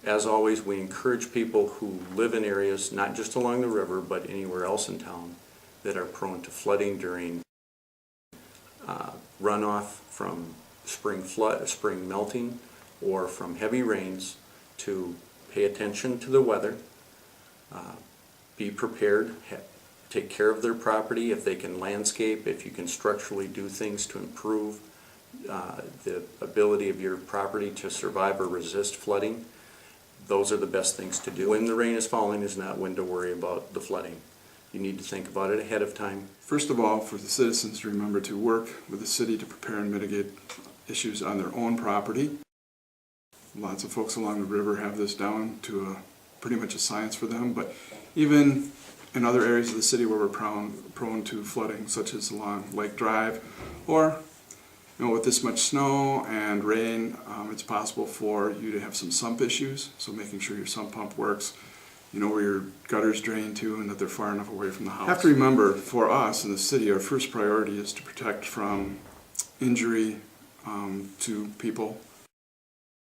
As always, we encourage people who live in areas, not just along the river, but anywhere else in town, that are prone to flooding during runoff from spring melting, or from heavy rains, to pay attention to the weather, be prepared, take care of their property. If they can landscape, if you can structurally do things to improve the ability of your property to survive or resist flooding, those are the best things to do. When the rain is falling is not when to worry about the flooding. You need to think about it ahead of time. First of all, for the citizens to remember to work with the city to prepare and mitigate issues on their own property. Lots of folks along the river have this down to pretty much a science for them, but even in other areas of the city where we're prone to flooding, such as along Lake Drive, or with this much snow and rain, it's possible for you to have some sump issues, so making sure your sump pump works, where your gutters drain to and that they're far enough away from the house. You have to remember, for us in the city, our first priority is to protect from injury to people.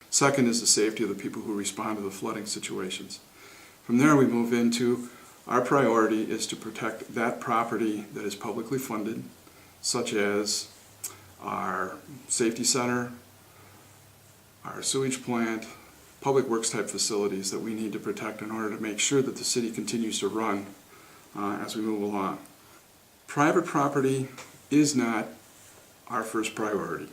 Second is the safety of the people who respond to the flooding situations. From there we move into our priority is to protect that property that is publicly funded, such as our safety center, our sewage plant, public works type facilities that we need to protect in order to make sure that the city continues to run as we move along. Private property is not our first priority.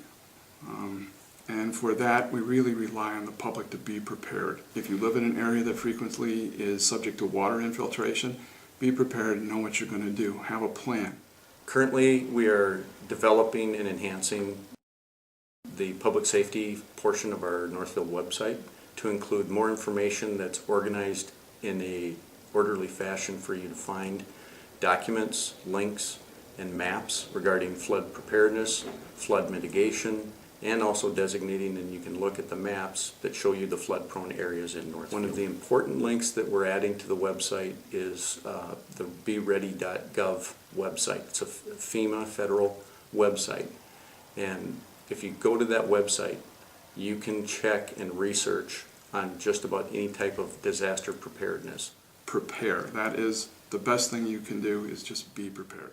And for that, we really rely on the public to be prepared. If you live in an area that frequently is subject to water infiltration, be prepared and know what you're going to do. Have a plan. Currently, we are developing and enhancing the public safety portion of our Northfield website to include more information that's organized in a orderly fashion for you to find documents, links, and maps regarding flood preparedness, flood mitigation, and also designating, and you can look at the maps that show you the flood-prone areas in Northfield. One of the important links that we're adding to the website is the beready.gov website. It's a FEMA federal website, and if you go to that website, you can check and research on just about any type of disaster preparedness. Prepare. That is the best thing you can do, is just be prepared.